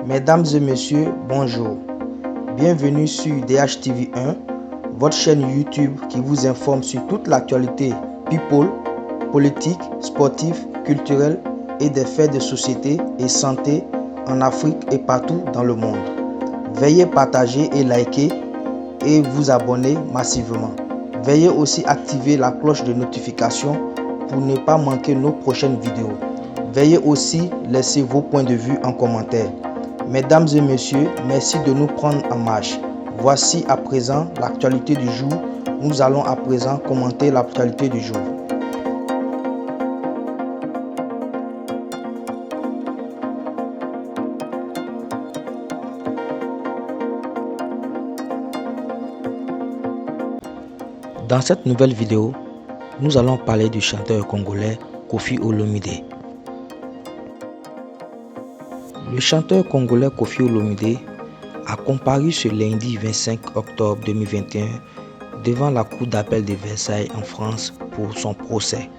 Mesdames et messieurs, bonjour. Bienvenue sur DHTV1, votre chaîne YouTube qui vous informe sur toute l'actualité people, politique, sportive, culturelle et des faits de société et santé en Afrique et partout dans le monde. Veuillez partager et liker et vous abonner massivement. Veuillez aussi activer la cloche de notification pour ne pas manquer nos prochaines vidéos. Veuillez aussi laisser vos points de vue en commentaire. Mesdames et messieurs, merci de nous prendre en marche. Voici à présent l'actualité du jour. Nous allons à présent commenter l'actualité du jour. Dans cette nouvelle vidéo, nous allons parler du chanteur congolais Koffi Olomide. Le chanteur congolais Koffi Olomide a comparu ce lundi 25 octobre 2021 devant la cour d'appel de Versailles en France pour son procès.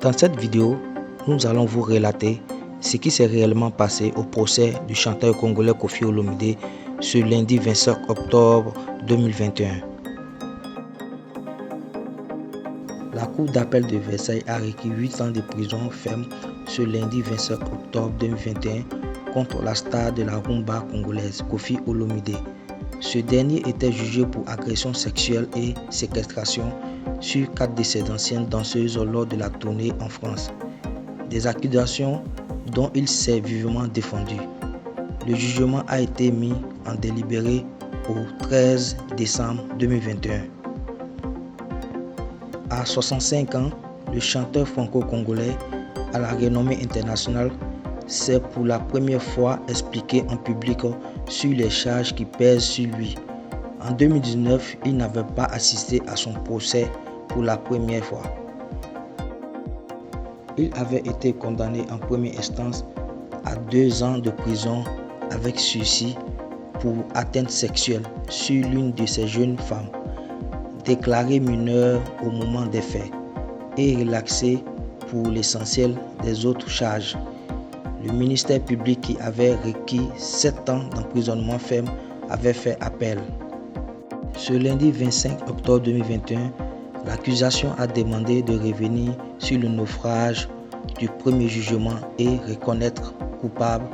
Dans cette vidéo, nous allons vous relater ce qui s'est réellement passé au procès du chanteur congolais Koffi Olomide ce lundi 25 octobre 2021. La cour d'appel de Versailles a requis 8 ans de prison ferme ce lundi 25 octobre 2021 contre la star de la rumba congolaise Koffi Olomide. Ce dernier était jugé pour agression sexuelle et séquestration sur 4 de ses anciennes danseuses lors de la tournée en France. Des accusations dont il s'est vivement défendu. Le jugement a été mis en délibéré au 13 décembre 2021. À 65 ans, le chanteur franco-congolais à la renommée internationale s'est pour la première fois expliqué en public sur les charges qui pèsent sur lui. En 2019, il n'avait pas assisté à son procès pour la première fois. Il avait été condamné en première instance à 2 ans de prison avec sursis pour atteinte sexuelle sur l'une de ces jeunes femmes, déclarée mineure au moment des faits, et relaxé pour l'essentiel des autres charges. Le ministère public qui avait requis 7 ans d'emprisonnement ferme avait fait appel. Ce lundi 25 octobre 2021, l'accusation a demandé de revenir sur le naufrage du premier jugement et reconnaître coupable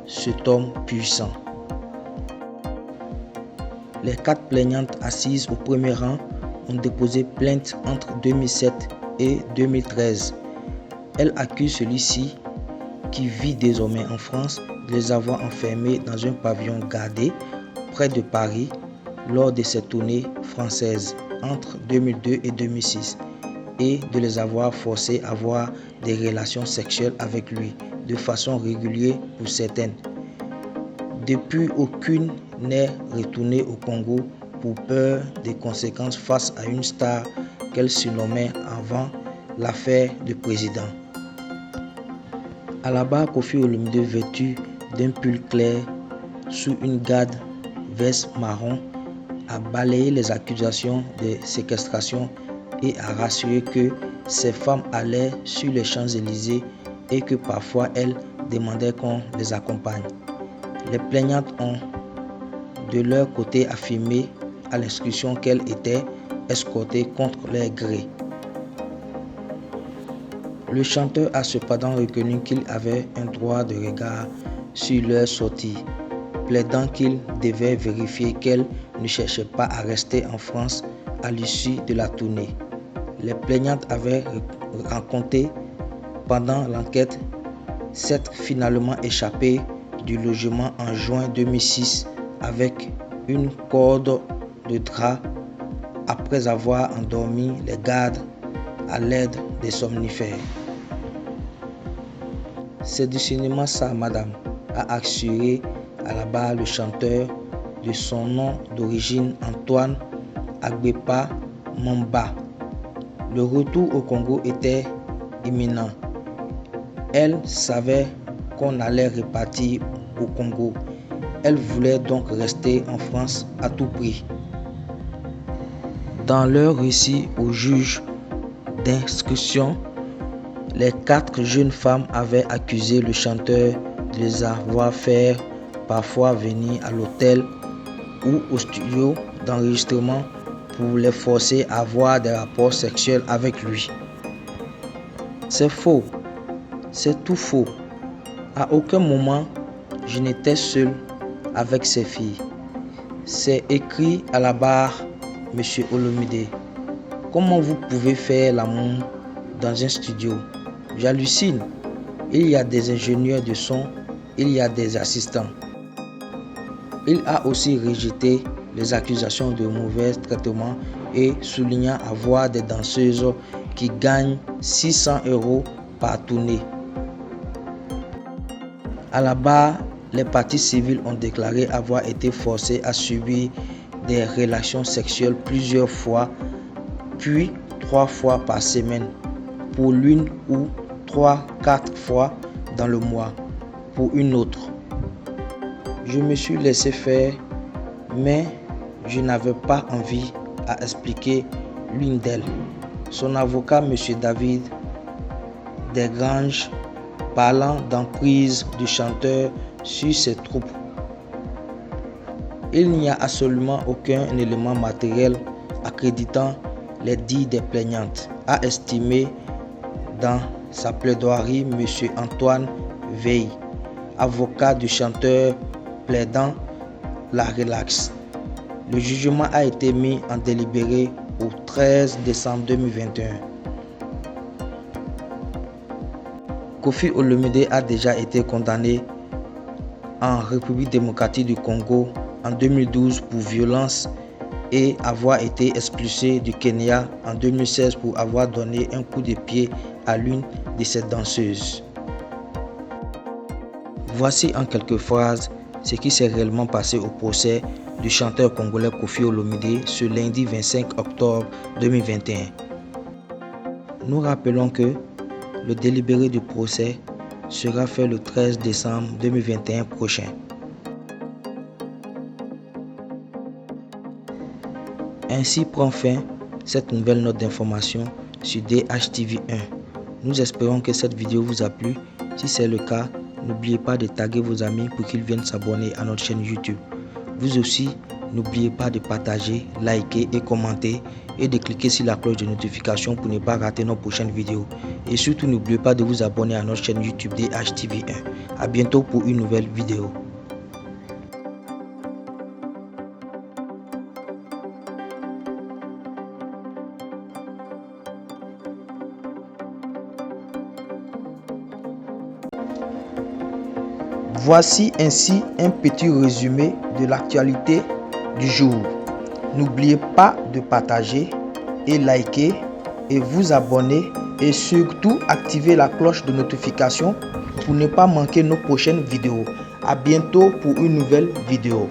cet homme puissant. Les 4 plaignantes assises au premier rang ont déposé plainte entre 2007 et 2013. Elles accusent celui-ci, qui vit désormais en France, de les avoir enfermés dans un pavillon gardé près de Paris lors de ses tournées françaises entre 2002 et 2006 et de les avoir forcés à avoir des relations sexuelles avec lui de façon régulière pour certaines. Depuis, aucune n'est retournée au Congo pour peur des conséquences face à une star qu'elle surnommait avant l'affaire du président. À la barre, Koffi Olomide, vêtu d'un pull clair sous une garde veste marron, a balayé les accusations de séquestration et a rassuré que ces femmes allaient sur les Champs-Élysées et que parfois elles demandaient qu'on les accompagne. Les plaignantes ont de leur côté affirmé à l'instruction qu'elles étaient escortées contre leur gré. Le chanteur a cependant reconnu qu'il avait un droit de regard sur leur sortie, plaidant qu'il devait vérifier qu'elles ne cherchaient pas à rester en France à l'issue de la tournée. Les plaignantes avaient raconté pendant l'enquête s'être finalement échappées du logement en juin 2006 avec une corde de drap après avoir endormi les gardes à l'aide des somnifères. C'est du cinéma ça, madame, a assuré à la barre le chanteur de son nom d'origine Antoine Agbepa Mamba. Le retour au Congo était imminent. Elle savait qu'on allait repartir au Congo. Elle voulait donc rester en France à tout prix. Dans leur récit au juge d'instruction, les 4 jeunes femmes avaient accusé le chanteur de les avoir fait parfois venir à l'hôtel ou au studio d'enregistrement pour les forcer à avoir des rapports sexuels avec lui. C'est faux, c'est tout faux. À aucun moment, je n'étais seul avec ces filles. C'est écrit à la barre, Monsieur Olomide. Comment vous pouvez faire l'amour dans un studio? J'hallucine. Il y a des ingénieurs de son, il y a des assistants. Il a aussi rejeté les accusations de mauvais traitement et soulignant avoir des danseuses qui gagnent 600 € par tournée. À la barre, les parties civiles ont déclaré avoir été forcées à subir des relations sexuelles plusieurs fois, puis 3 fois par semaine, pour l'une ou 3-4 fois dans le mois, pour une autre. Je me suis laissé faire, mais je n'avais pas envie à expliquer l'une d'elles. Son avocat, M. David Desgranges, parlant d'emprise du chanteur sur ses troupes. Il n'y a absolument aucun élément matériel accréditant les dires des plaignantes, a estimé dans sa plaidoirie M. Antoine Veil, avocat du chanteur plaidant la relaxe. Le jugement a été mis en délibéré au 13 décembre 2021. Koffi Olomide a déjà été condamné en République démocratique du Congo en 2012 pour violence et avoir été expulsé du Kenya en 2016 pour avoir donné un coup de pied à l'une de ses danseuses. Voici en quelques phrases ce qui s'est réellement passé au procès du chanteur congolais Koffi Olomide ce lundi 25 octobre 2021. Nous rappelons que le délibéré du procès sera fait le 13 décembre 2021 prochain. Ainsi prend fin cette nouvelle note d'information sur DHTV1. Nous espérons que cette vidéo vous a plu. Si c'est le cas, n'oubliez pas de taguer vos amis pour qu'ils viennent s'abonner à notre chaîne YouTube. Vous aussi, n'oubliez pas de partager, liker et commenter et de cliquer sur la cloche de notification pour ne pas rater nos prochaines vidéos. Et surtout, n'oubliez pas de vous abonner à notre chaîne YouTube DHTV1. A bientôt pour une nouvelle vidéo. Voici ainsi un petit résumé de l'actualité du jour. N'oubliez pas de partager et liker et vous abonner et surtout activer la cloche de notification pour ne pas manquer nos prochaines vidéos. À bientôt pour une nouvelle vidéo.